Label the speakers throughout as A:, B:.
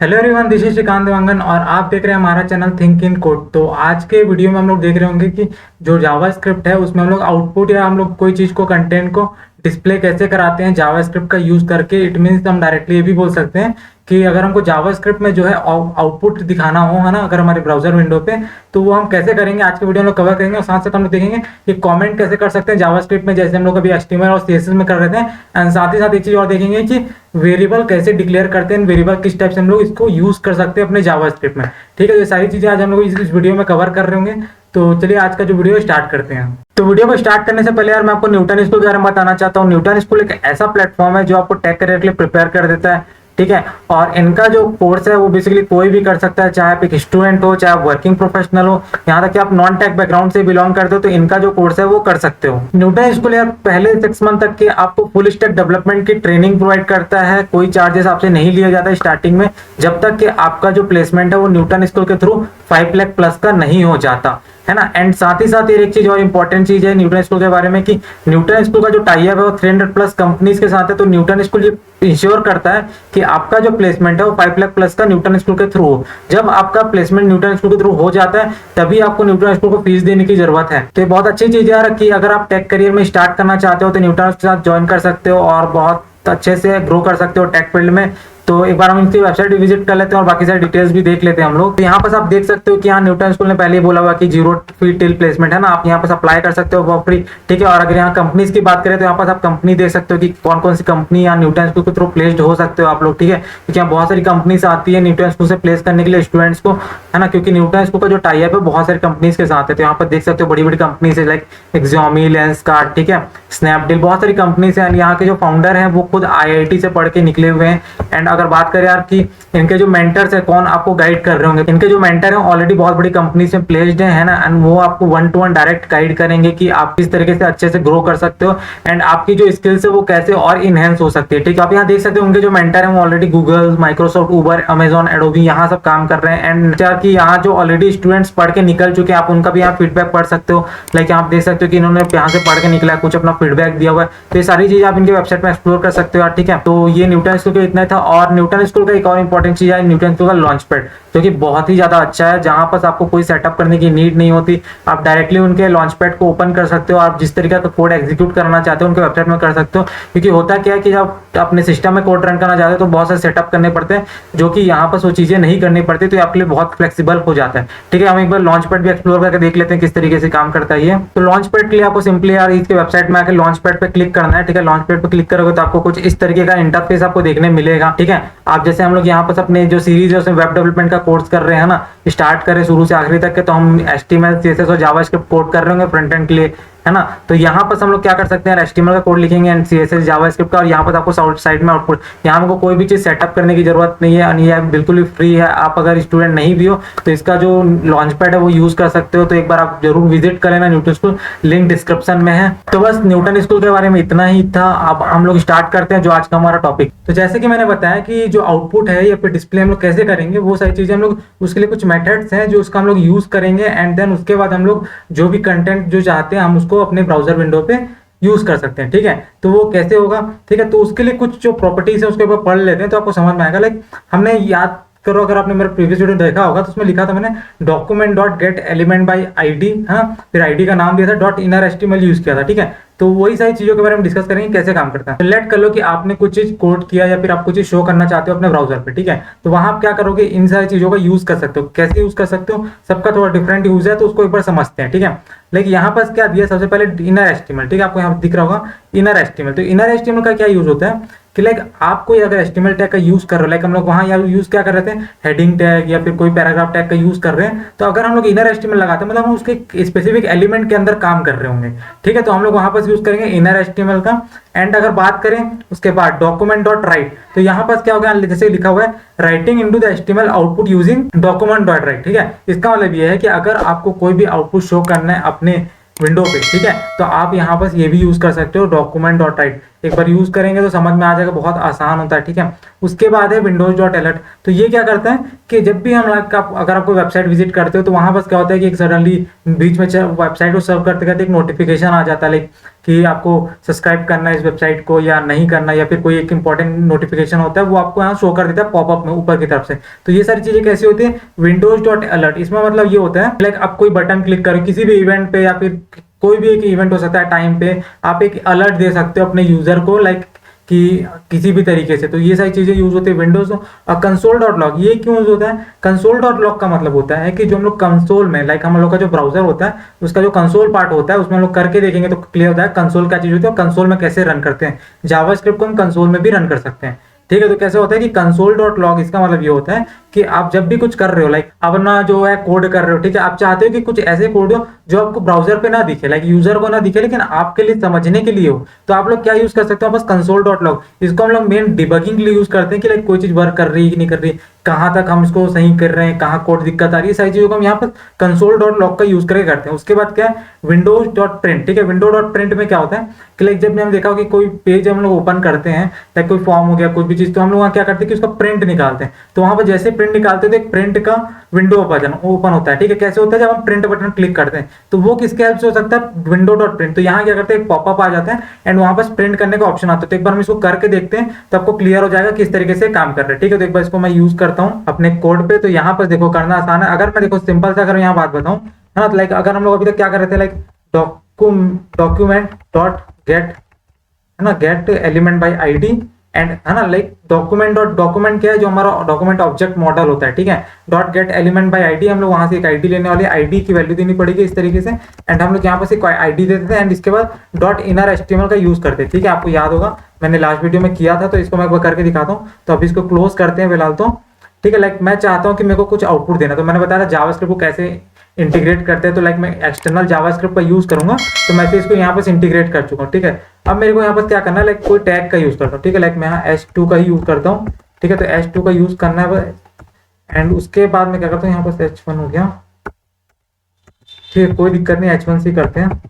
A: Hello everyone, this is Shrikant Dewangan और आप देख रहे हैं हमारा चैनल थिंक इन कोड। तो आज के वीडियो में हम लोग देख रहे होंगे कि जो जावा स्क्रिप्ट है उसमें हम लोग आउटपुट या हम लोग कोई चीज़ को कंटेंट को डिस्प्ले कैसे कराते हैं जावा स्क्रिप्ट का यूज़ करके। इट मीन्स हम डायरेक्टली ये भी बोल सकते हैं कि अगर हमको जावा स्क्रिप्ट में जो है आउटपुट दिखाना हो, है ना, अगर हमारे ब्राउजर विंडो पे, तो वो हम कैसे करेंगे आज के वीडियो में कवर करेंगे। और साथ साथ हम लोग देखेंगे कि कमेंट कैसे कर सकते हैं जावा स्क्रिप्ट में, जैसे हम लोग अभी HTML और CSS में कर रहे थे। एंड साथ ही साथ एक चीज़ और देखेंगे कि वेरिएबल कैसे डिक्लेयर करते हैं, वेरिएबल किस टाइप से हम लोग इसको यूज़ कर सकते हैं अपने जावा स्क्रिप्ट में। ठीक है, तो ये सारी चीज़ें आज हम लोग इस वीडियो में कवर कर रहे होंगे। तो चलिए आज का जो वीडियो स्टार्ट करते हैं। तो वीडियो को स्टार्ट करने से पहले यार मैं आपको न्यूटन स्कूल के बारे में बताना चाहता हूँ। न्यूटन स्कूल एक ऐसा प्लेटफॉर्म है जो आपको टेक करियर के लिए प्रिपेयर कर देता है। ठीक है, और इनका जो कोर्स है वो बेसिकली कोई भी कर सकता है, चाहे आप एक स्टूडेंट हो, चाहे आप वर्किंग प्रोफेशनल हो, यहाँ तक कि आप नॉन टेक बैकग्राउंड से बिलोंग करते हो तो इनका जो कोर्स है वो कर सकते हो। न्यूटन स्कूल यार पहले 6 मंथ तक के आपको फुल स्टैक डेवलपमेंट की ट्रेनिंग प्रोवाइड करता है। कोई चार्जेस आपसे नहीं लिया जाता स्टार्टिंग में, जब तक कि आपका जो प्लेसमेंट है वो न्यूटन स्कूल के थ्रू 5 लाख प्लस का नहीं हो जाता, है ना। एंड साथ ही साथ एक चीज और इंपॉर्टेंट चीज है न्यूटन स्कूल के बारे में कि न्यूटन स्कूल का जो टाई अप है वो 300 प्लस कंपनीज के साथ है। तो न्यूटन स्कूल ये इंश्योर करता है कि आपका जो प्लेसमेंट है वो 5 लाख प्लस का न्यूटन स्कूल के थ्रू हो। जब आपका प्लेसमेंट न्यूटन स्कूल के थ्रू हो जाता है तभी आपको न्यूटन स्कूल को फीस देने की जरूरत है। तो ये बहुत अच्छी चीज है कि अगर आप टेक करियर में स्टार्ट करना चाहते हो तो न्यूटन के साथ ज्वाइन कर सकते हो और बहुत अच्छे से ग्रो कर सकते हो टेक फील्ड में। तो एक बार हम इनकी वेबसाइट विजिट कर लेते हैं और बाकी सारी डिटेल्स भी देख लेते हैं हम लोग। तो यहाँ पर आप देख सकते हो कि यहाँ न्यूटन स्कूल ने पहले ही बोला हुआ कि 0 फी टिल प्लेसमेंट, है ना, आप यहाँ पर अप्लाई कर सकते हो फॉर फ्री। ठीक है, और अगर यहाँ कंपनीज की बात करें तो यहाँ पर आप कंपनी देख सकते हो कि कौन कौन सी कंपनी या न्यूटन स्कूल के थ्रू प्लेस्ड हो सकते हो आप लोग। ठीक है, क्योंकि यहाँ बहुत सारी कंपनीज आती है न्यूटन स्कूल से प्लेस करने के लिए स्टूडेंट्स को, है ना, क्योंकि न्यूटन स्कूल का जो टाई अप है बहुत सारी कंपनीज के साथ है। तो यहाँ पर देख सकते हो बड़ी बड़ी कंपनीज है लाइक एक्सॉमी, लेंसकार्ट, ठीक है, स्नैपडील, बहुत सारी कंपनीज है। यहाँ के जो फाउंडर हैं वो खुद IIT से पढ़ के निकले हुए हैं। एंड अगर बात करें यार इनके जो मेंटर्स है कौन आपको गाइड कर रहे होंगे, इनके जो मेंटर हैं ऑलरेडी बहुत बड़ी कंपनी से प्लेस्ड हैं, है ना। एंड वो आपको 1-to-1 डायरेक्ट गाइड करेंगे कि आप किस तरीके से अच्छे से ग्रो कर सकते हो एंड आपकी जो स्किल्स है वो कैसे और इनहेंस हो सकती है। ठीक है, आप यहाँ देख सकते हो उनके जो मेंटर हैं वो ऑलरेडी गूगल, माइक्रोसॉफ्ट, उबर, अमेजॉन, एडोबी यहाँ सब काम कर रहे हैं। एंड कि यहाँ जो ऑलरेडी स्टूडेंट्स पढ़ के निकल चुके हैं आप उनका भी यहाँ फीडबैक पढ़ सकते हो। लाइक आप देख सकते हो कि इन्होंने यहाँ से पढ़ के निकला कुछ अपना फीडबैक दिया हुआ है। तो ये सारी चीजें आप इनके वेबसाइट में एक्सप्लोर कर सकते हो। ठीक है, तो ये न्यूटन स्कूल का इतना था। और न्यूटन स्कूल का एक और इंपॉर्टेंट चीज है न्यूटन स्कूल का लॉन्च पैड, जो कि बहुत ही ज्यादा अच्छा है, जहां पर आपको कोई सेटअप करने की नीड नहीं होती। आप डायरेक्टली उनके लॉन्च पैड को ओपन कर सकते हो, आप जिस तरीके का कोड एग्जीक्यूट करना चाहते हो उनके वेबसाइट में कर सकते हो। क्योंकि होता क्या है कि जब अपने सिस्टम में कोड रन करना चाहते हो तो बहुत सारे सेटअप करने पड़ते हैं, जो कि यहाँ पर वो चीजें नहीं करनी पड़ती, तो आपके लिए बहुत फ्लेक्सिबल हो जाता है। ठीक है, हम एक बार लॉन्च पैड भी एक्सप्लोर करके देख लेते हैं किस तरीके से काम करता है ये। तो लॉन्च पैड के लिए आपको सिंपली यार इसके वेबसाइट में आकर लॉन्च पैड पे क्लिक करना है। ठीक है, लॉन्च पैड पे क्लिक करोगे तो आपको कुछ इस तरीके का इंटरफेस आपको देखने मिलेगा। ठीक है, आप जैसे हम लोग यहाँ पर अपने जो सीरीज है उसमें वेब डेवलपमेंट का कोर्स कर रहे हैं ना, स्टार्ट करें शुरू से आखिरी तक के, तो हम HTML, CSS और जावास्क्रिप्ट कोड कर रहे होंगे फ्रंट एंड के लिए, है ना। तो यहाँ पर हम लोग क्या कर सकते हैं, HTML का कोड लिखेंगे एंड CSS जावास्क्रिप्ट का, और यहाँ पर आपको साइड में आउटपुट, यहाँ हमको कोई भी चीज सेटअप करने की जरूरत नहीं है, ये बिल्कुल भी फ्री है। आप अगर स्टूडेंट नहीं भी हो तो इसका जो लॉन्च पैड है वो यूज कर सकते हो। तो एक बार आप जरूर विजिट कर लेना न्यूटन स्कूल, लिंक डिस्क्रिप्शन में है। तो बस न्यूटन स्कूल के बारे में इतना ही था। अब हम लोग स्टार्ट करते हैं जो आज का हमारा टॉपिक। तो जैसे कि मैंने बताया कि जो आउटपुट है या फिर डिस्प्ले हम लोग कैसे करेंगे, वो सारी चीजें हम लोग उसके लिए कुछ मेथड्स हैं जो उसका हम लोग यूज करेंगे। एंड देन उसके बाद हम लोग जो भी कंटेंट जो चाहते हैं हम उसको अपने ब्राउजर विंडो पे यूज कर सकते हैं। ठीक है, तो वो कैसे होगा, ठीक है, तो उसके लिए कुछ जो प्रॉपर्टीज है उसके ऊपर पढ़ लेते हैं तो आपको समझ में आएगा। लाइक हमने याद करो, अगर आपने मेरा प्रीवियस वीडियो देखा होगा तो उसमें लिखा था मैंने document dot gate element by ID, हाँ, फिर ID का नाम दिया था, डॉट इनर HTML यूज किया था। ठीक है, तो वही सारी चीजों के बारे में डिस्कस करेंगे कैसे काम करता है। लेट कर लो कि आपने कुछ चीज कोड किया या फिर आप कुछ चीज शो करना चाहते हो अपने ब्राउजर पे। ठीक है, तो वहां आप क्या करोगे, इन सारी चीजों का यूज कर सकते हो। कैसे यूज कर सकते हो, सबका थोड़ा डिफरेंट यूज है तो उसको एक बार समझते हैं। ठीक है, लेकिन यहाँ पर क्या दिया, सबसे पहले इनर HTML। ठीक है, आपको यहाँ दिख रहा होगा इनर HTML। तो इनर HTML का क्या यूज होता है कि लाइक आप कोई अगर HTML टैग का यूज कर रहे हो, लाइक हम लोग वहां यार यूज क्या कर रहे थे, हेडिंग टैग या फिर कोई पैराग्राफ टैग का यूज कर रहे हैं, तो अगर हम लोग इनर HTML लगाते हैं मतलब हम उसके स्पेसिफिक एलिमेंट के अंदर काम कर रहे होंगे। ठीक है, तो हम लोग वहां पर यूज करेंगे इनर HTML का। एंड अगर बात करें उसके बाद डॉक्यूमेंट डॉट राइट, तो यहाँ पर क्या होगा, जैसे लिखा हुआ है writing into the HTML output using document dot right. ठीक है, इसका मतलब ये है कि अगर आपको कोई भी आउटपुट शो करना है अपने विंडो पे, ठीक है, तो आप यहाँ पर ये भी यूज कर सकते हो डॉक्यूमेंट डॉट राइट। एक बार यूज करेंगे तो समझ में आ जाएगा, बहुत आसान होता है, ठीक है। उसके बाद है विंडोज डॉट अलर्ट। तो ये क्या करता है कि जब भी हम अगर आप कोई वेबसाइट विजिट करते हो तो वहां बस क्या होता है कि एक सडनली बीच में वेबसाइट को सर्व करते करते एक नोटिफिकेशन आ जाता है, लाइक कि आपको सब्सक्राइब करना है इस वेबसाइट को या नहीं करना, या फिर कोई एक इंपॉर्टेंट नोटिफिकेशन होता है वो आपको यहाँ शो कर देता है पॉपअप में ऊपर की तरफ से। तो ये सारी चीजें कैसी होती है, विंडोज डॉट अलर्ट। इसमें मतलब ये होता है लाइक आप कोई बटन क्लिक करो किसी भी इवेंट पे, या फिर कोई भी एक इवेंट हो सकता है टाइम पे, आप एक अलर्ट दे सकते हो अपने यूजर को, लाइक कि किसी भी तरीके से। तो ये सारी चीजें यूज होती है विंडोज। और कंसोल डॉट लॉग ये क्यों यूज होता है, कंसोल डॉट लॉग का मतलब होता है कि जो हम लोग कंसोल में, लाइक हम लोग का जो ब्राउजर होता है उसका जो कंसोल पार्ट होता है उसमें हम लोग करके देखेंगे तो क्लियर होता है कंसोल क्या चीज होती है और कंसोल में कैसे रन करते हैं। जावास्क्रिप्ट को हम कंसोल में भी रन कर सकते हैं, ठीक है। तो कैसे होता है कि कंसोल डॉट लॉग, इसका मतलब ये होता है कि आप जब भी कुछ कर रहे हो, लाइक आप अपना जो है कोड कर रहे हो, ठीक है, आप चाहते हो कि कुछ ऐसे कोड हो जो आपको ब्राउजर पे ना दिखे, लाइक यूजर को ना दिखे, लेकिन आपके लिए समझने के लिए हो, तो आप लोग क्या यूज कर सकते हो, बस कंसोल डॉट लॉग। इसको हम लोग मेन डिबगिंग के लिए यूज करते हैं कि लाइक कोई चीज वर्क कर रही है कि नहीं कर रही, कहां तक हम इसको सही कर रहे हैं, कहां कोड दिक्कत आ रही है, सारी चीजों को हम यहाँ पर कंसोल डॉट लॉग का यूज करके करते हैं। उसके बाद क्या है, विंडोज डॉट प्रिंट, ठीक है। विंडो डॉट प्रिंट में क्या होता है कि लाइक जब भी हम देखा हो कि कोई पेज हम लोग ओपन करते हैं, लाइक कोई फॉर्म हो गया कोई भी चीज, तो हम लोग वहाँ क्या करते हैं कि उसका प्रिंट निकालते हैं। तो वहां पर जैसे प्रिंट निकालते हैं तो एक प्रिंट का विंडो ओपन होता है, ठीक है। कैसे होता है, जब हम प्रिंट बटन क्लिक करते हैं तो वो किसके हेल्प से हो सकता है, विंडो डॉट प्रिंट। तो यहाँ क्या करते हैं, एक पॉपअप आ जाता है एंड वहां पर प्रिंट करने का ऑप्शन आता है। तो एक बार हम इसको करके देखते हैं तो आपको क्लियर हो जाएगा किस तरीके से काम कर रहे हैं, ठीक है। तो एक बार इसको मैं यूज करता हूँ अपने कोड पे। तो यहाँ पर देखो करना आसान है। अगर मैं देखो सिंपल से अगर यहाँ बात बताऊं, है ना, लाइक अगर हम लोग अभी तक क्या कर रहे थे, लाइक डॉक्यूमेंट डॉट गेट, है ना, gate element by ID and, है ना, लाइक डॉक्यूमेंट डॉट, डॉक्यूमेंट क्या है, जो हमारा डॉक्यूमेंट ऑब्जेक्ट मॉडल होता है, ठीक है। Dot gate element by ID, हम लोग वहां से एक आईडी लेने वाले, आईडी की वैल्यू देनी पड़ेगी इस तरीके से एंड हम लोग यहाँ पर से आईडी देते थे एंड इसके बाद डॉट इनर एचटीएमएल का यूज करते हैं, ठीक है। आपको याद होगा मैंने लास्ट वीडियो में किया था, तो इसको मैं एक बार करके दिखाता हूँ। तो अभी इसको क्लोज करते हैं फिलहाल तो, ठीक है। लाइक मैं चाहता हूँ कि मेरे को कुछ आउटपुट देना, तो मैंने बताया था जावास्क्रिप्ट को कैसे इंटीग्रेट करते हैं। तो लाइक मैं एक्सटर्नल जावास्क्रिप्ट का यूज करूंगा, तो मैं इसको यहाँ पर इंटीग्रेट कर चुका हूँ, ठीक है। अब मेरे को यहाँ पर क्या करना है, लाइक कोई टैग का यूज करता हूँ, ठीक है। लाइक मैं यहाँ H2 का ही यूज करता हूँ, ठीक है। तो H2 का यूज करना है एंड उसके बाद मैं क्या करता हूँ, यहाँ पर H1 हो गया, ठीक है, कोई दिक्कत नहीं, H1 से करते हैं,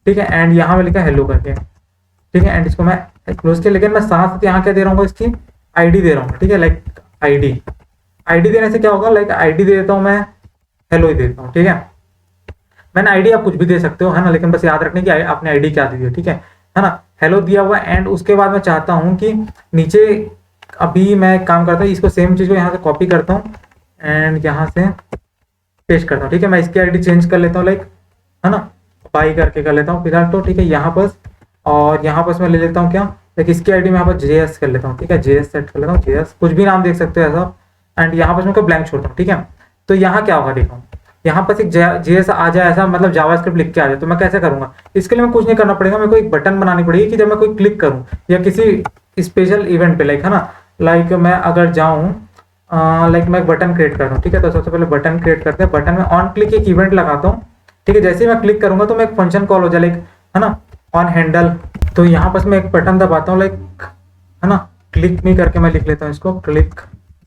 A: ठीक है। एंड यहाँ में लिखा हेलो करके, ठीक है। एंड इसको मैं क्लोज किया, लेकिन मैं साथ यहाँ क्या दे रहा हूँ, इसकी आईडी दे रहा हूँ, ठीक है। लाइक आईडी देने से क्या होगा, लाइक आईडी दे देता हूँ मैं, हेलो ही देता हूँ, ठीक है। मैंने आईडी आप कुछ भी दे सकते हो, है ना, लेकिन बस याद रखने की आपने आईडी क्या दी है, ठीक है ना। हेलो दिया हुआ एंड उसके बाद मैं चाहता हूँ कि नीचे, अभी मैं काम करता हूँ, इसको सेम चीज को यहाँ से कॉपी करता हूँ एंड यहाँ से पेस्ट करता हूँ, ठीक है। मैं इसकी आईडी चेंज कर लेता हूँ, लाइक, है ना, बाई करके कर लेता हूँ फिलहाल तो, ठीक है। यहाँ पर और यहाँ पर मैं ले लेता हूँ क्या, लाइक इसकी आईडी में यहाँ पर JS कर लेता हूँ, ठीक है। JS सेट कर लेता हूँ, JS कुछ भी नाम देख सकते हो ऐसा एंड यहाँ पर मैं ब्लैंक छोड़ता हूँ, ठीक है। तो यहाँ क्या होगा देखो, यहाँ पर एक JS आ जाए ऐसा, मतलब जावास्क्रिप्ट लिख के आ जाए। तो मैं कैसे करूंगा, इसके लिए मैं कुछ नहीं करना पड़ेगा, मेरे को एक बटन बनानी पड़ेगी कि जब मैं कोई क्लिक करूँ या किसी स्पेशल इवेंट पे, लाइक, है ना, लाइक मैं अगर जाऊँ, लाइक मैं एक बटन क्रिएट कर रहा हूँ, ठीक है। तो सबसे पहले बटन क्रिएट करते हैं, बटन में ऑन क्लिक एक इवेंट लगाता हूँ, ठीक है। जैसे ही मैं क्लिक करूंगा तो मैं एक फंक्शन कॉल हो जाए, लाइक, है ना, ऑन हैंडल। तो यहाँ पर मैं एक बटन दबाता हूँ, लाइक, है ना, क्लिक मी करके मैं लिख लेता हूँ इसको, क्लिक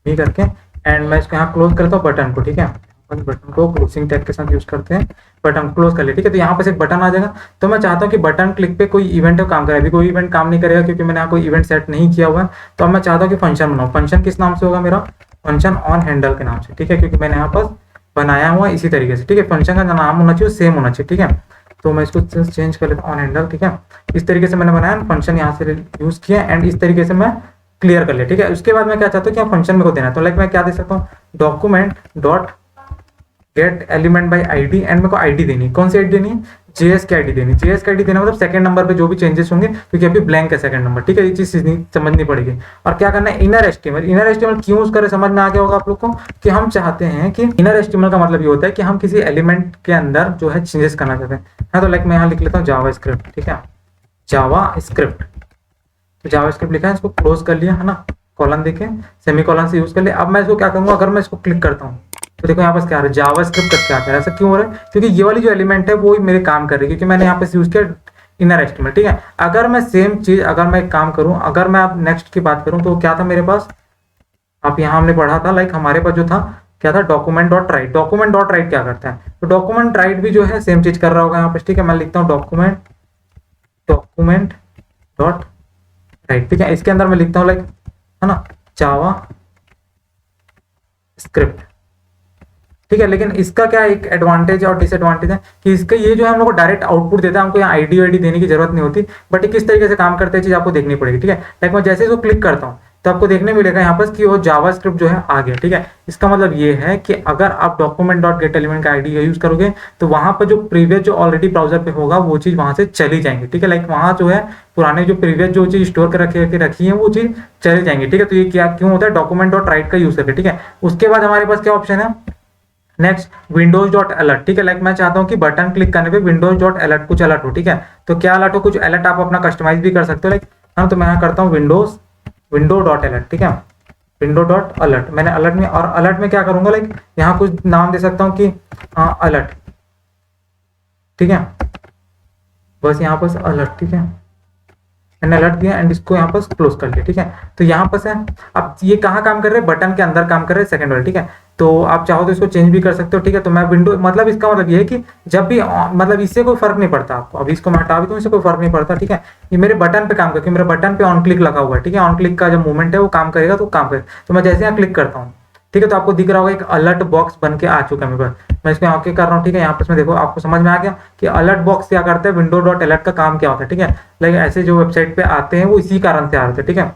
A: मी करके एंड मैं इसको यहाँ क्लोज करता हूँ बटन को, ठीक है। बटन को क्लोजिंग टैग के साथ यूज करते हैं, बटन क्लोज कर लिया, ठीक है। तो यहाँ पर एक बटन आ जाएगा। तो मैं चाहता हूँ कि बटन क्लिक पे कोई इवेंट काम करे, अभी कोई इवेंट काम नहीं करेगा क्योंकि मैंने यहाँ कोई इवेंट सेट नहीं किया हुआ है। तो अब मैं चाहता हूँ कि फंक्शन बनाऊँ। फंक्शन किस नाम से होगा मेरा, फंक्शन ऑन हैंडल के नाम से, ठीक है, क्योंकि मैंने यहाँ पर बनाया हुआ इसी तरीके से, ठीक है। फंक्शन का नाम होना चाहिए सेम होना चाहिए, ठीक है। तो मैं इसको चेंज कर लेता हूँ ऑन हैंडल, ठीक है। इस तरीके से मैंने बनाया, फंक्शन यहाँ से यूज किया एंड इस तरीके से मैं क्लियर कर लिया, ठीक है। उसके बाद मैं क्या चाहता हूँ कि फंक्शन मेरे को देना है। तो लाइक मैं क्या दे सकता हूँ, document dot gate element by ID and मेरे को आईडी देनी, कौन सी आईडी देनी है, JS की आईडी देनी। JS की आईडी देना मतलब सेकंड नंबर पे जो भी चेंजेस होंगे, क्योंकि अभी ब्लैंक है सेकंड नंबर, ठीक है। ये चीज समझनी पड़ेगी। और क्या करना है, इनर एचटीएमएल। इनर एचटीएमएल क्यों यूज करें, समझ में आ गया होगा आप लोग को कि हम चाहते हैं कि इनर एचटीएमएल का मतलब ये होता है कि हम किसी एलिमेंट के अंदर जो है चेंजेस करना चाहते हैं। तो लाइक मैं यहाँ लिख लेता हूँ जावास्क्रिप्ट, ठीक है, जावास्क्रिप्ट। तो जावास्क्रिप्ट लिखा है, इसको क्लोज कर लिया, है ना, कॉलन देके सेमी कॉलन से यूज कर लिया। अब मैं इसको क्या करूंगा, अगर मैं इसको क्लिक करता हूँ तो देखो यहाँ पर क्या आ रहा है, जावास्क्रिप्ट का क्या आ रहा है। ऐसा क्यों हो रहा है, क्योंकि ये वाली जो एलिमेंट है वो ही मेरे काम कर रही है, क्योंकि मैंने यहाँ पे यूज किया इनर एचटीएमएल, ठीक है। अगर मैं सेम चीज, अगर मैं एक काम करूं, अगर मैं अब नेक्स्ट की बात करूं तो क्या था मेरे पास, अब यहाँ हमने पढ़ा था, लाइक हमारे पास जो था क्या था, document dot right. Document dot right क्या करता है, तो डॉक्यूमेंट राइट भी जो है सेम चीज कर रहा होगा यहाँ पे, ठीक है। मैं लिखता हूँ डॉक्यूमेंट डॉट राइट, ठीक है। इसके अंदर मैं लिखता हूँ लाइक, है ना, जावा स्क्रिप्ट, ठीक है। लेकिन इसका क्या एक एडवांटेज और डिसएडवांटेज है कि इसका ये जो है हम लोग को डायरेक्ट आउटपुट देता है, हमको यहाँ आईडी वाईडी देने की जरूरत नहीं होती, बट ये किस तरीके से काम करते हैं चीज आपको देखनी पड़ेगी, ठीक है। लाइक मैं जैसे इसको क्लिक करता हूँ तो आपको देखने मिलेगा यहाँ पर कि वो जावास्क्रिप्ट जो है आ गया, ठीक है। इसका मतलब ये है कि अगर आप डॉक्यूमेंट डॉट गेट एलिमेंट का आईडी यूज करोगे तो वहां पर जो प्रीवियस जो ऑलरेडी ब्राउजर पे होगा वो चीज वहां से चली जाएंगी, ठीक है। लाइक वहां जो है पुराने जो प्रीवियस जो चीज स्टोर कर रखी है वो चीज चली जाएंगी, ठीक है। तो ये क्या क्यों होता है, डॉक्यूमेंट डॉट राइट का यूज करके, ठीक है। उसके बाद हमारे पास क्या ऑप्शन है, नेक्स्ट विंडोज डॉट अलर्ट, ठीक है। लाइक मैं चाहता हूँ कि बटन क्लिक करने पे विंडोज डॉट अलर्ट कुछ अलर्ट हो, ठीक है। तो क्या अलर्ट हो, कुछ अलर्ट आप अपना कस्टमाइज भी कर सकते हो, लाइक हाँ। तो मैं यहाँ करता हूँ विंडो डॉट अलर्ट, ठीक है, विंडो डॉट अलर्ट। मैंने अलर्ट में, और अलर्ट में क्या करूंगा, लाइक यहाँ कुछ नाम दे सकता हूँ कि अलर्ट, ठीक है, बस यहाँ पर अलर्ट, ठीक है। मैंने अलर्ट दिया एंड इसको यहाँ पर क्लोज कर लिया, ठीक है। तो यहाँ पर से अब ये कहाँ काम कर रहे हैं, बटन के अंदर काम कर रहे हैं, सेकंड वाले, ठीक है। तो आप चाहो तो इसको चेंज भी कर सकते हो, ठीक है। तो मैं विंडो, मतलब इसका मतलब ये है कि जब भी मतलब इससे कोई फर्क नहीं पड़ता आपको, अभी इसको मैं हटा भी दूं इससे कोई फर्क नहीं पड़ता, ठीक है। ये मेरे बटन पे काम करके, मेरे बटन पे ऑन क्लिक लगा हुआ है, ठीक है। ऑन क्लिक का जो मूवमेंट है वो काम करेगा तो काम करेगा। तो मैं जैसे यहाँ क्लिक करता हूँ, ठीक है, तो आपको दिख रहा होगा एक अलर्ट बॉक्स बन के आ चुका है मेरे पास। मैं इसको यहाँ ओके कर रहा हूँ, ठीक है। यहाँ पर देखो आपको समझ में आ गया कि अलर्ट बॉक्स क्या करता है, विंडो डॉट अलर्ट का काम क्या होता है, ठीक है। लेकिन ऐसे जो वेबसाइट पे आते हैं वो इसी कारण से आते हैं, ठीक है।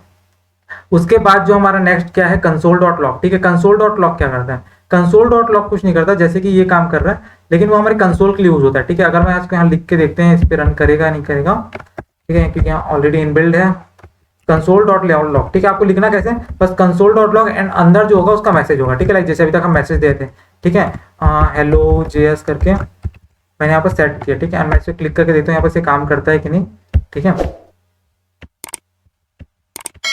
A: उसके बाद जो हमारा नेक्स्ट क्या है, कंसोल डॉट लॉग, ठीक है। कंसोल डॉट लॉग क्या करता है, कंसोल डॉट लॉग कुछ नहीं करता, जैसे कि ये काम कर रहा है, लेकिन वो हमारे कंसोल के लिए यूज होता है, ठीक है। अगर मैं इसको यहाँ लिख के देखते हैं इस पे रन करेगा नहीं करेगा, ठीक है, क्योंकि यहाँ ऑलरेडी इनबिल्ड है कंसोल डॉट लॉग, ठीक है। आपको लिखना कैसे, बस कंसोल डॉट लॉग एंड अंदर जो होगा उसका मैसेज होगा, ठीक है। लाइक जैसे अभी तक हम मैसेज देते हैं, ठीक है, हेलो जेएस करके मैंने यहाँ पर सेट किया, ठीक है। मैं इसे क्लिक करके देखता हूँ यहाँ पर से काम करता है कि नहीं, ठीक है,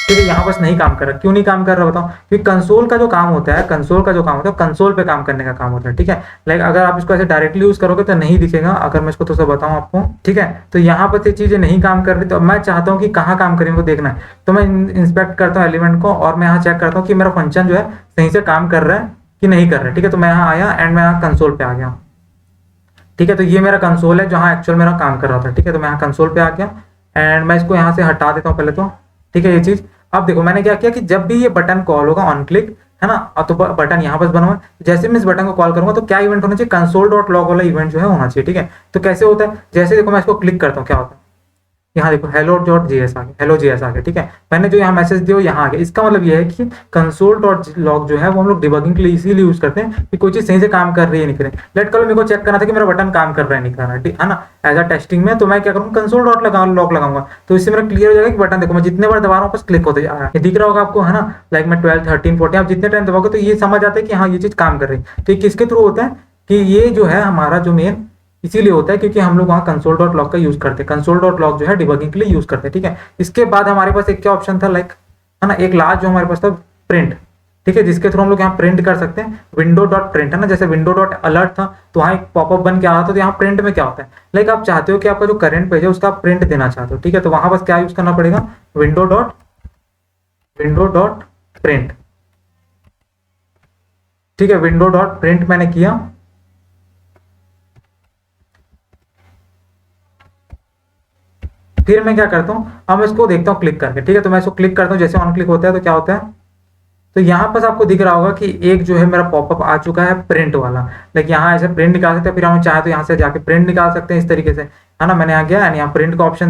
A: ठीक है। यहाँ बस नहीं काम कर रहा, क्यों नहीं काम कर रहा बताओ, क्योंकि कंसोल का जो काम होता है, कंसोल का जो काम होता है कंसोल पे काम करने का काम होता है, ठीक है। लाइक अगर आप इसको ऐसे डायरेक्टली यूज करोगे तो नहीं दिखेगा, अगर मैं इसको थोड़ा सा बताऊं आपको, ठीक है। तो यहाँ पर ये चीजें नहीं काम कर रही, तो मैं चाहता हूँ कि कहाँ काम करें वो देखना है, तो मैं इंस्पेक्ट करता हूँ एलिमेंट को और मैं यहाँ चेक करता हूँ कि मेरा फंक्शन जो है सही से काम कर रहा है कि नहीं कर रहा है, ठीक है। तो मैं यहाँ आया एंड मैं यहाँ कंसोल पे आ गया, ठीक है। तो ये मेरा कंसोल है जहाँ एक्चुअल मेरा काम कर रहा था, ठीक है। तो मैं यहाँ कंसोल पे आ गया एंड मैं इसको यहाँ से हटा देता हूँ पहले तो, ठीक है, ये चीज। अब देखो मैंने क्या किया कि जब भी ये बटन कॉल होगा ऑन क्लिक, है ना, तो बटन यहाँ पर बना हुआ है, जैसे मैं इस बटन को कॉल करूंगा तो क्या इवेंट होना चाहिए, कंसोल डॉट लॉग वाला इवेंट जो है होना चाहिए, ठीक है। तो कैसे होता है, जैसे देखो मैं इसको क्लिक करता हूँ क्या होता है, यहाँ देखो हेलो डॉट जेएस आ गया, हेलो जेएस आ गया, ठीक है। मैंने जो यहाँ मैसेज दिया यहाँ आ गया। इसका मतलब ये है कि कंसोल डॉट लॉग जो है वो हम लोग डिबगिंग के लिए इसीलिए यूज करते हैं कि कोई चीज सही से काम कर रही है नहीं कर रही। लेट करो मेरे को चेक करना था कि मेरा बटन काम कर रहा है नहीं कर रहा है ना, एज अ टेस्टिंग में, तो मैं क्या करूँ, कंसोल डॉट लॉग लगाऊंगा, तो इससे मेरा क्लियर हो जाएगा कि बटन देखो मैं जितने बार दबा रहा हूँ बस क्लिक होते जा रहा है, ये दिख रहा होगा आपको, है ना। लाइक मैं 12 13 14 आप जितने टाइम दबाओगे तो ये समझ आता है कि हाँ ये चीज काम कर रही है। तो ये किसके थ्रू होता है कि ये जो है हमारा जो मेन इसीलिए होता है क्योंकि हम लोग वहाँ कंसोल डॉट लॉग का यूज करते हैं, कंसोल डॉट लॉग जो है डिबगिंग के लिए यूज करते हैं, ठीक है। इसके बाद हमारे पास एक क्या ऑप्शन था, लाइक है ना, एक लास्ट जो हमारे पास था प्रिंट, ठीक है, जिसके थ्रू हम लोग यहाँ प्रिंट कर सकते हैं, विंडो डॉट प्रिंट, है ना। जैसे विंडो डॉट अलर्ट था तो वहाँ एक पॉपअप बन के आ रहा था, तो यहाँ प्रिंट में क्या होता है, लाइक आप चाहते हो कि आपका जो करंट पेज है उसका प्रिंट देना चाहते हो, ठीक है। तो वहां बस क्या यूज करना पड़ेगा, विंडो डॉट प्रिंट, ठीक है, विंडो डॉट प्रिंट मैंने किया। फिर मैं क्या करता हूँ, अब मैं इसको देखता हूँ क्लिक करके, ठीक है। तो मैं इसको क्लिक करता हूँ, जैसे ऑन क्लिक होता है तो क्या होता है, तो यहाँ पर आपको दिख रहा होगा कि एक जो है मेरा पॉपअप आ चुका है प्रिंट वाला, लेकिन यहाँ ऐसे प्रिंट निकाल सकते हैं, फिर हम चाहे तो यहाँ से जाके प्रिंट निकाल सकते हैं इस तरीके से, है ना। मैंने यहाँ गया यहाँ प्रिंट का ऑप्शन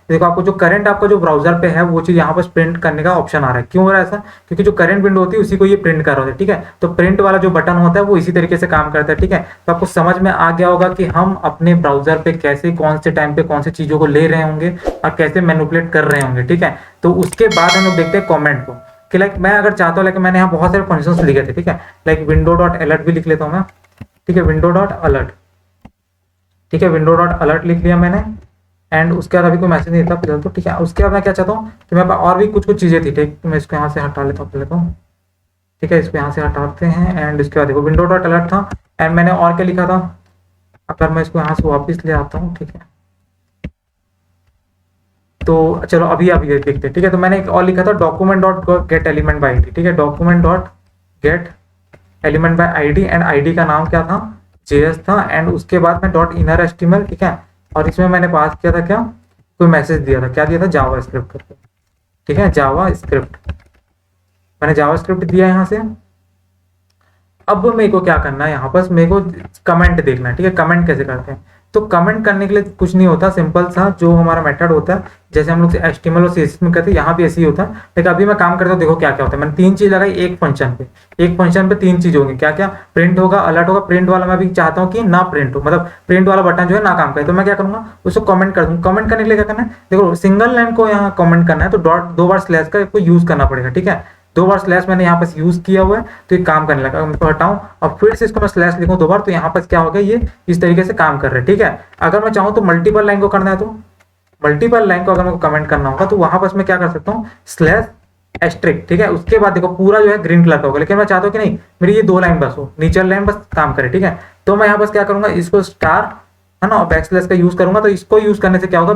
A: देखो आपको जो करंट आपका जो ब्राउजर पे है वो चीज यहाँ पर प्रिंट करने का ऑप्शन आ रहा है। क्यों हो रहा है ऐसा, क्योंकि जो करंट विंडो होती है उसी को ये प्रिंट कर रहा होता है, ठीक है। तो प्रिंट वाला जो बटन होता है वो इसी तरीके से काम करता है, ठीक है। तो आपको समझ में आ गया होगा कि हम अपने ब्राउजर पे कैसे कौन से टाइम पे कौन सी चीजों को ले रहे होंगे और कैसे मैनिपुलेट कर रहे होंगे, ठीक है। तो उसके बाद हम लोग देखते हैं कॉमेंट को कि लाइक मैं अगर चाहता हूँ, लाइक मैंने यहाँ बहुत सारे फंक्शंस लिखे थे, ठीक है। लाइक विंडो डॉट अलर्ट भी लिख लेता हूँ मैं, ठीक है, विंडो डॉट अलर्ट, ठीक है, विंडो डॉट अलर्ट लिख लिया मैंने एंड उसके बाद अभी कोई मैसेज नहीं था फिलहाल तो, ठीक है। उसके बाद मैं क्या चाहता हूँ कि मेरे पास और भी कुछ चीजें थी, ठीक, तो मैं इसको यहाँ से हटा लेता हूँ पहले तो, ठीक है, इसको यहाँ से हटाते हैं एंड इसके बाद देखो विंडो डॉट अलर्ट था एंड मैंने और क्या लिखा था, अगर मैं इसको यहाँ से वापस ले आता हूँ, ठीक है। तो चलो अभी देखते हैं, ठीक है। तो मैंने एक और लिखा था document dot gate element by ID, ठीक है, document dot gate element by ID and ID का नाम क्या था, जेएस था एंड उसके बाद में डॉट इनर एचटीएमएल, ठीक है। और इसमें मैंने पास किया था क्या, कोई मैसेज दिया था, क्या दिया था, जावा स्क्रिप्ट करके, ठीक है, जावा स्क्रिप्ट, मैंने जावा स्क्रिप्ट दिया यहाँ से। अब मेरे को क्या करना है, यहाँ पर मेरे को कमेंट देखना है, ठीक है। कमेंट कैसे करते हैं, तो कमेंट करने के लिए कुछ नहीं होता, सिंपल सा जो हमारा मेथड होता है, जैसे हम लोग HTML और CSS में करते हैं, यहाँ भी ऐसे ही होता है। लेकिन अभी मैं काम करता हूँ, देखो क्या क्या होता है। मैंने 3 चीज लगाई एक फंक्शन पे, एक फंक्शन पे 3 चीज होंगी, क्या क्या, प्रिंट होगा, अलर्ट होगा। प्रिंट वाला मैं भी चाहता हूँ कि ना प्रिंट हो, मतलब प्रिंट वाला बटन जो है ना काम करे, तो मैं क्या करूंगा, उसको कमेंट कर दूंगा। कमेंट करने के लिए क्या करना है, देखो सिंगल लाइन को यहाँ कमेंट करना है तो डॉट 2 बार स्लैश का इसको यूज करना पड़ेगा, ठीक है। 2 बार स्लैश मैंने यहाँ पर यूज किया हुआ है, तो ये काम करने लगा। मैं इसको हटाऊं और फिर से इसको मैं स्लैश लिखूं 2 बार, तो यहाँ पर क्या हो गया, ये इस तरीके से काम कर रहे हैं, ठीक है। अगर मैं चाहूँ तो मल्टीपल लाइन को करना है, तो मल्टीपल लाइन को अगर मेरे को कमेंट करना होगा तो वहां पर मैं क्या कर सकता हूँ, स्लैश एस्ट्रिक, ठीक है। उसके बाद देखो पूरा जो है ग्रीन कलर का होगा, लेकिन मैं चाहता हूँ कि नहीं मेरी ये 2 लाइन बस हो, नीचे लाइन बस काम करे, ठीक है। तो मैं यहाँ बस क्या करूंगा, इसको स्टार है ना और बैकस्लैश का यूज करूंगा, तो इसको यूज करने से क्या होगा,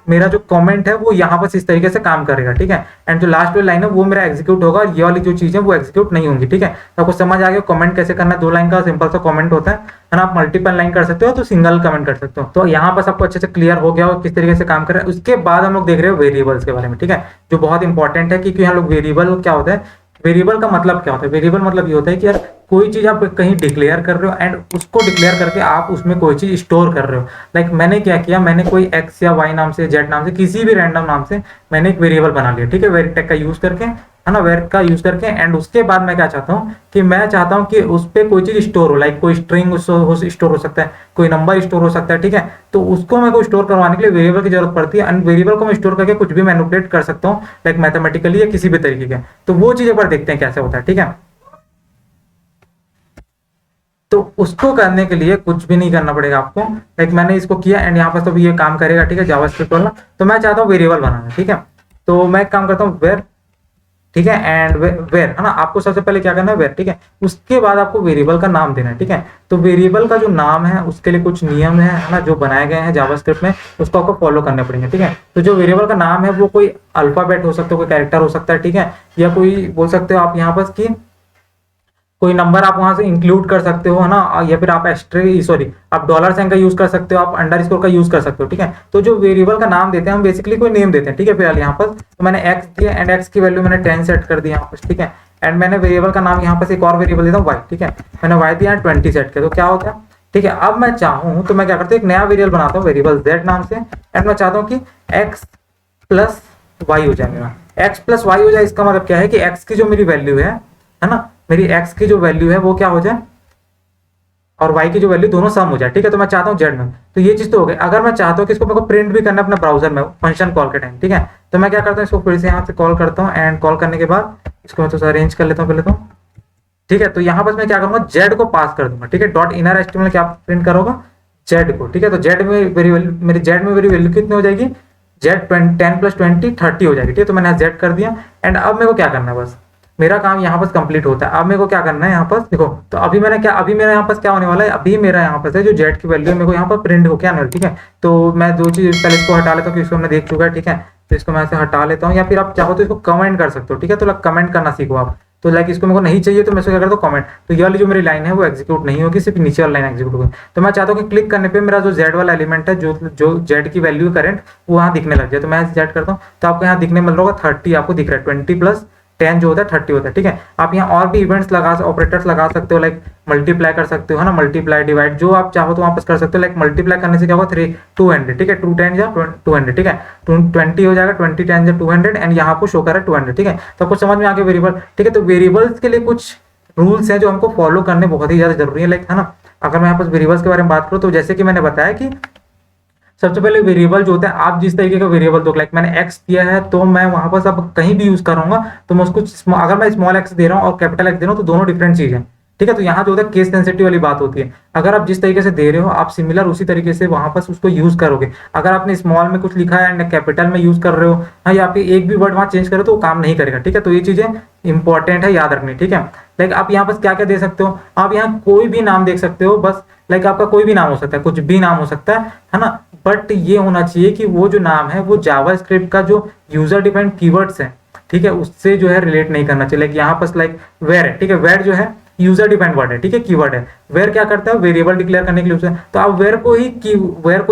A: मेरा जो कमेंट है वो यहाँ पर इस तरीके से काम करेगा, ठीक है। एंड जो लास्ट वाली लाइन है वो मेरा एग्जीक्यूट होगा, और ये वाली जो चीज है वो एग्जीक्यूट नहीं होंगी, ठीक है। तो आपको समझ आ गया कमेंट कैसे करना है। 2 लाइन का सिंपल सा कमेंट होता है ना, आप मल्टीपल लाइन कर सकते हो तो सिंगल कमेंट कर सकते हो। तो यहाँ पर आपको अच्छे से क्लियर हो गया हो किस तरीके से काम कर रहा है। उसके बाद हम लोग देख रहे हो वेरिएबल्स के बारे में, ठीक है, जो बहुत इंपॉर्टेंट है, क्योंकि यहाँ लोग वेरिएबल क्या होता है, वेरिएबल का मतलब क्या होता है, वेरिएबल मतलब ये होता है कि यार कोई चीज आप कहीं डिक्लेयर कर रहे हो एंड उसको डिक्लेयर करके आप उसमें कोई चीज स्टोर कर रहे हो। लाइक मैंने क्या किया, मैंने कोई एक्स या वाई नाम से, जेड नाम से, किसी भी रैंडम नाम से मैंने एक वेरिएबल बना लिया, ठीक है, वेर टैग का यूज करके, है ना, वेर का यूज करके। एंड उसके बाद मैं क्या चाहता हूँ कि मैं चाहता हूँ कि उस पर कोई चीज स्टोर हो, लाइक कोई स्ट्रिंग स्टोर हो सकता है, कोई नंबर स्टोर हो सकता है, ठीक है। तो उसको मैं को स्टोर करवाने के लिए वेरिएबल की जरूरत पड़ती है, एंड वेरिएबल को मैं स्टोर करके कुछ भी मैनिपुलेट कर सकता हूँ, लाइक मैथमेटिकली या किसी भी तरीके के। तो वो चीज एक बार देखते हैं कैसे होता है, ठीक है। तो उसको करने के लिए कुछ भी नहीं करना पड़ेगा आपको, लाइक मैंने इसको किया एंड यहाँ पर तो ये काम करेगा, ठीक है, जावास्क्रिप्ट वाला। तो मैं चाहता हूँ वेरिएबल बनाना, ठीक है। तो मैं एक काम करता हूँ वेर, ठीक है, एंड वेर, है ना, आपको सबसे पहले क्या करना है, वेर, ठीक है। उसके बाद आपको वेरिएबल का नाम देना है, ठीक है। तो वेरिएबल का जो नाम है उसके लिए कुछ नियम है ना, जो बनाए गए हैं जावास्क्रिप्ट में, उसको आपको फॉलो करने पड़ेंगे, ठीक है। तो जो वेरिएबल का नाम है वो कोई अल्फाबेट हो सकता है, कोई कैरेक्टर हो सकता है, ठीक है, या कोई बोल सकते हो आप यहाँ पर कि कोई नंबर आप वहां से इंक्लूड कर सकते हो, है ना, या फिर आप आप डॉलर साइन का यूज कर सकते हो, आप अंडरस्कोर का यूज कर सकते हो, ठीक है। तो जो वेरिएबल का नाम देते हैं हम बेसिकली कोई नेम देते हैं, ठीक है। फिलहाल यहाँ पर तो मैंने एक्स दिया एंड एक्स की वैल्यू मैंने 10 सेट कर दी यहाँ पर, ठीक है। एंड मैंने वेरिएबल का नाम यहाँ पर एक और वेरिएबल देता हूँ वाई, ठीक है, मैंने वाई दिया 20 सेट किया, तो क्या हो गया, ठीक है। अब मैं चाहूँ तो मैं क्या करता हूँ, एक नया वेरिएबल बनाता हूँ वेरिएबल जेड नाम से, एंड मैं चाहता हूँ कि एक्स प्लस वाई हो जाए मेरा, एक्स प्लस वाई हो जाए। इसका मतलब क्या है कि एक्स की जो मेरी वैल्यू है ना, मेरी एक्स की जो वैल्यू है वो क्या हो जाए और वाई की जो वैल्यू दोनों सम हो जाए, ठीक है। तो मैं चाहता हूँ जेड में, तो ये चीज तो हो गई। अगर मैं चाहता हूँ कि इसको मेरे को प्रिंट भी करना है अपने ब्राउजर में फंक्शन कॉल के टाइम, ठीक है, तो मैं क्या करता हूँ, इसको फिर से यहाँ से कॉल करता हूँ एंड कॉल करने के बाद इसको मैं तो अरेंज कर लेता हूँ पहले तो, ठीक है। तो यहाँ पर मैं क्या करूंगा, जेड को पास कर दूंगा, ठीक है। डॉट इनर एचटीएमएल क्या प्रिंट करोगा, जेड को, ठीक है। तो जेड में मेरी जेड में मेरी वैल्यू कितनी हो जाएगी, जेड 10 + 20 30 हो जाएगी, ठीक है। तो मैंने जेड कर दिया एंड अब मेरे को क्या करना है, बस मेरा काम यहाँ पर कंप्लीट होता है। अब मेरे को क्या करना है यहाँ पर देखो, तो अभी मेरा यहाँ पर क्या होने वाला है, अभी मेरा यहाँ पर जो जेड की वैल्यू है मेरे को यहाँ पर प्रिंट होकर आने वाली, ठीक है। तो मैं 2 चीज पहले इसको हटा लेता हूँ, इसको हमने देख चुका है, ठीक है। तो इसको मैं ऐसे हटा लेता हूँ, या फिर आप चाहो तो इसको कमेंट कर सकते हो, ठीक है। तो कमेंट करना सीखो आप। तो लाइक इसको मेरे को नहीं चाहिए तो मैं इसको क्या करता हूँ कमेंट, तो ये वाली जो मेरी लाइन है वो एग्जीक्यूट नहीं होगी, सिर्फ नीचे वाली लाइन एग्जीक्यूट होगी। तो मैं चाहता हूँ कि क्लिक करने पे मेरा जो जेड वाला एलिमेंट है, जो जेड की वैल्यू करंट वो वहाँ दिखने लग जाए। तो मैं जेड करता हूँ तो आपको यहाँ दिखने मिल रहा होगा 30, आपको दिख रहा है 20 + 10 जो होता है 30 होता है, ठीक है। आप यहाँ और भी इवेंट्स ऑपरेटर्स लगा सकते हो, लाइक मल्टीप्लाई कर सकते हो, है ना, मल्टीप्लाई डिवाइड जो आप चाहो तो वापस कर सकते हो। लाइक मल्टीप्लाई करने से क्या होगा 200, ठीक है, 2 10 या 200, ठीक है, 20 हो जाएगा, 20 10 या 200 एंड यहाँ आपको शो कर रहा है 200, ठीक है। तो आपको समझ में आ गया वेरिएबल, ठीक है। तो वेरिएबल्स के लिए कुछ रूल्स हैं जो हमको फॉलो करने बहुत ही ज्यादा जरूरी है, लाइक, है ना। अगर मैं यहाँ पर वेरिएबल्स के बारे में बात करूँ तो जैसे कि मैंने बताया कि सबसे पहले वेरिएबल जो होता है, आप जिस तरीके का वेरिएबल दो, लाइक मैंने एक्स दिया है तो मैं वहां पर सब कहीं भी यूज करूंगा तो मैं उसको अगर मैं स्मॉल एक्स दे रहा हूँ और कैपिटल एक्स दे रहा हूँ तो दोनों डिफरेंट चीज है, ठीक है। तो यहाँ जो होता है केस सेंसिटिव वाली बात होती है। अगर आप जिस तरीके से दे रहे हो आप सिमिलर उसी तरीके से वहां पर उसको यूज करोगे। अगर आपने स्मॉल में कुछ लिखा है एंड कैपिटल में यूज कर रहे हो, हाँ, या फिर एक भी वर्ड वहां चेंज करो तो वो काम नहीं करेगा, ठीक है। तो ये चीजें इंपॉर्टेंट है, याद रखनी, ठीक है। लाइक आप यहाँ पर क्या क्या दे सकते हो, आप यहाँ कोई भी नाम देख सकते हो, बस लाइक आपका कोई भी नाम हो सकता है, कुछ भी नाम हो सकता है ना। बट ये होना चाहिए कि वो जो नाम है वो जावास्क्रिप्ट का जो यूजर डिफाइंड कीवर्ड्स है, ठीक है, उससे जो है रिलेट नहीं करना चाहिए। लाइक यहाँ पर लाइक वेर है, ठीक है, वेर जो है यूजर डिफाइंड वर्ड है, ठीक है, कीवर्ड है। वेर क्या करता है, वेरिएबल डिक्लेयर करने के लिए, तो आप वेर को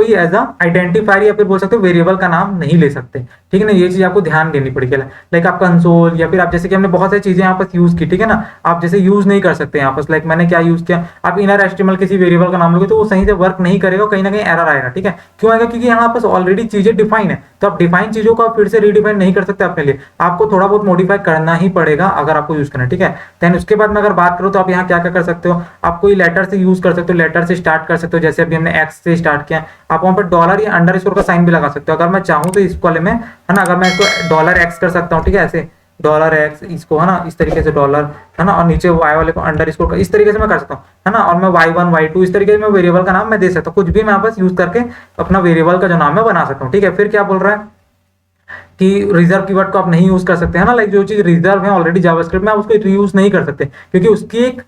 A: ही एज अ आइडेंटिफायर या फिर बोल सकते हो वेरिएबल का नाम नहीं ले सकते, ठीक है ना, ये चीज आपको ध्यान देनी पड़ेगी। लाइक आप कंसोल या फिर आप जैसे कि हमने बहुत सारी चीजें यहाँ पर यूज की, ठीक है ना, आप जैसे यूज नहीं कर सकते यहाँ पर। लाइक मैंने क्या यूज किया, आप इनर एस्टिमल किसी वेरिएबल का नाम लोगे तो वो सही से वर्क नहीं करेगा, कहीं ना कहीं एरर आएगा, ठीक है। क्यों आएगा, क्योंकि यहाँ पर ऑलरेडी चीजें डिफाइन है, तो आप डिफाइन चीजों को आप फिर से रीडिफाइन नहीं कर सकते अपने लिए, आपको थोड़ा बहुत मॉडिफाई करना ही पड़ेगा अगर आपको यूज करना है, ठीक है। देन उसके बाद में अगर बात करूँ तो आप यहाँ क्या क्या कर सकते हो, आप कोई लेटर से यूज कर सकते हो, लेटर से स्टार्ट कर सकते हो, जैसे अभी हमने एक्स से स्टार्ट किया, आप वहां पर डॉलर या अंडरस्कोर का साइन भी लगा सकते हो अगर मैं चाहूँ तो। इस वाले में है ना, अगर मैं इसको डॉलर एक्स कर सकता हूँ, ठीक है, ऐसे डॉलर एक्स इसको है ना, इस तरीके से डॉलर है ना, और नीचे वाई वाले को अंडरस्कोर का, इस तरीके से मैं कर सकता हूँ, है ना। और मैं y1 y2 इस तरीके से मैं वेरिएबल का नाम मैं दे सकता हूँ, कुछ भी मैं बस यूज करके अपना वेरिएबल का जो नाम है बना सकता हूँ, ठीक है। फिर क्या बोल रहा है कि रिजर्व कीवर्ड को आप नहीं यूज कर सकते, है ना। लाइक जो चीज रिजर्व है ऑलरेडी जावास्क्रिप्ट में, आप उसको यूज नहीं कर सकते, क्योंकि उसकी एक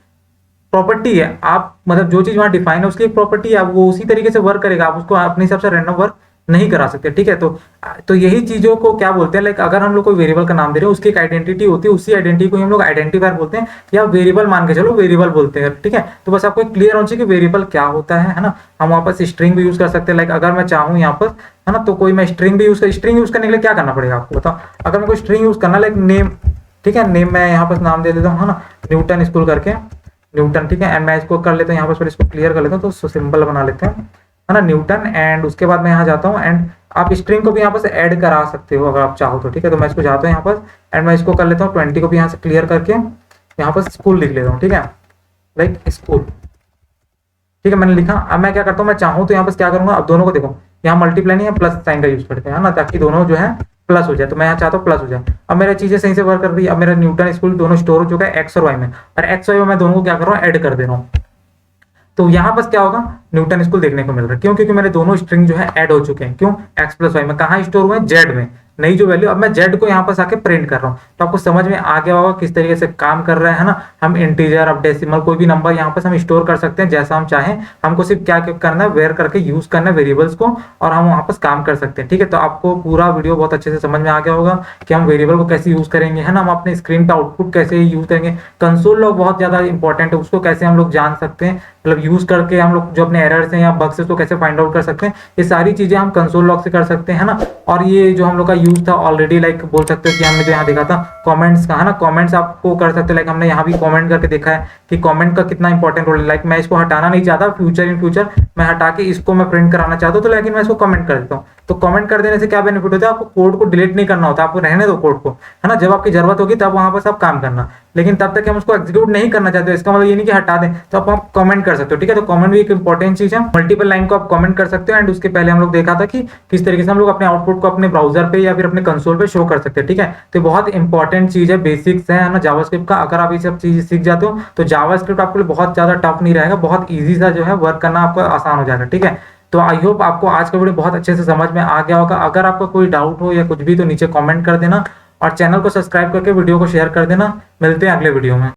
A: प्रॉपर्टी है। आप मतलब जो चीज वहां डिफाइन है उसकी एक प्रॉपर्टी है, वो उसी तरीके से वर्क करेगा, आप उसको अपने हिसाब से रैंडम वर्क नहीं करा सकते, ठीक है। तो यही चीजों को क्या बोलते हैं, लाइक अगर हम लोग कोई वेरिएबल का नाम दे रहे हैं, उसकी एक आइडेंटिटी होती है, उसी आइडेंटिटी को हम लोग आइडेंटिफायर बोलते हैं, या वेरिएबल मान के चलो वेरिएबल बोलते हैं, ठीक है। तो बस आपको क्लियर होना चाहिए कि वेरिएबल क्या होता है ना। हम वहां पर स्ट्रिंग भी यूज कर सकते हैं, लाइक अगर मैं चाहूँ यहाँ पर है ना, तो कोई मैं स्ट्रिंग भी स्ट्रिंग यूज करने के लिए क्या करना पड़ेगा आपको बताओ। अगर मैं कोई स्ट्रिंग यूज करना, लाइक नेम, ठीक है, नेम मैं यहाँ पर नाम दे देता हूँ, है ना, न्यूटन स्कूल करके, न्यूटन, ठीक है। एंड मैं इसको कर लेता हूँ यहाँ पर, इसको क्लियर कर लेता हूँ, तो सिंपल बना लेते हैं, है ना, न्यूटन। एंड उसके बाद मैं यहाँ जाता हूँ, एंड आप स्ट्रिंग को भी यहाँ पर से ऐड करा सकते हो अगर आप चाहो तो, ठीक है। तो मैं इसको जाता हूँ यहाँ पर, एंड मैं इसको कर लेता हूँ 20 को भी यहाँ से क्लियर करके यहाँ पर स्कूल लिख लेता हूँ, ठीक है, लाइक स्कूल, ठीक है, मैंने लिखा। अब मैं क्या करता हूँ, मैं चाहूँ तो यहाँ पर क्या करूंगा, अब दोनों को देखो, यहाँ मल्टीप्लाई नहीं है, प्लस साइन का यूज करते हैं, है ना, ताकि दोनों जो है प्लस हो जाए। तो मैं यहाँ चाहता हूँ प्लस हो जाए। अब मेरा चीजें सही से वर्क कर रही है। अब मेरा न्यूटन स्कूल दोनों स्टोर हो चुका है एक्स और वाई में, और एक्स वाई में मैं दोनों को क्या कर रहा हूँ, ऐड कर दे रहा हूँ। तो यहाँ बस क्या होगा, न्यूटन स्कूल देखने को मिल रहा है, क्यों, क्योंकि मेरे दोनों स्ट्रिंग जो है ऐड हो चुके हैं। क्यों, एक्स प्लस वाई में कहाँ स्टोर हुए हैं, जेड में, नई जो वैल्यू, अब मैं जेड को यहाँ पर आके प्रिंट कर रहा हूँ। तो आपको समझ में आ गया होगा किस तरीके से काम कर रहा है ना। हम इंटीजर, अब डेसिमल, कोई भी नंबर यहाँ पर हम स्टोर कर सकते हैं जैसा हम चाहें। हमको सिर्फ क्या करना है, वेयर करके यूज करना है वेरिएबल्स को, और हम वहाँ पर काम कर सकते हैं, ठीक है। तो आपको पूरा वीडियो बहुत अच्छे से समझ में आ गया होगा कि हम वेरिएबल को कैसे यूज करेंगे, है ना, हम अपने स्क्रीन पे आउटपुट कैसे यूज करेंगे। कंसोल लॉग बहुत ज्यादा इंपॉर्टेंट है, उसको कैसे हम लोग जान सकते हैं, मतलब यूज करके हम लोग जो अपने एरर्स हैं या बग्स है उसको कैसे फाइंड आउट कर सकते हैं। ये सारी चीजें हम कंसोल लॉग से कर सकते हैं, है ना। और ये जो हम लोग का यूज था ऑलरेडी, लाइक बोल सकते हो कि हमने जो यहाँ देखा था कमेंट्स का, है ना, कमेंट्स आपको कर सकते हो। लाइक हमने यहाँ भी कमेंट करके देखा है कि कमेंट का कितना इंपॉर्टेंट रोल है। लाइक मैं इसको हटाना नहीं चाहता, इन फ्यूचर मैं हटा के इसको मैं प्रिंट कराना चाहता हूँ, तो लेकिन मैं इसको कमेंट कर देता हूँ। तो कमेंट कर देने से क्या बेनिफिट होता है, आपको कोड को डिलीट नहीं करना होता, आपको रहने दो कोड को, है ना। जब आपकी जरूरत होगी तब वहां पर सब काम करना, लेकिन तब तक हम उसको एग्जीक्यूट नहीं करना चाहते, इसका मतलब ये नहीं कि हटा दें। तो आप कमेंट कर सकते हो, ठीक है। तो कमेंट भी एक इंपॉर्टेंट चीज है, मल्टीपल लाइन को आप कमेंट कर सकते हो। एंड उसके पहले हम लोग देखा था कि किस तरीके से हम लोग अपने आउटपुट को अपने ब्राउजर पे या फिर अपने कंसोल पे शो कर सकते हैं, ठीक है। तो बहुत इंपॉर्टेंट चीज है, बेसिक्स है ना जावास्क्रिप्ट का। अगर आप ये सब चीज सीख जाते हो तो जावास्क्रिप्ट आपके लिए बहुत ज्यादा टफ नहीं रहेगा, बहुत ईजी सा जो है वर्क करना आपको आसान हो जाएगा, ठीक है। तो आई होप आपको आज का वीडियो बहुत अच्छे से समझ में आ गया होगा। अगर आपका कोई डाउट हो या कुछ भी तो नीचे कमेंट कर देना, और चैनल को सब्सक्राइब करके वीडियो को शेयर कर देना। मिलते हैं अगले वीडियो में।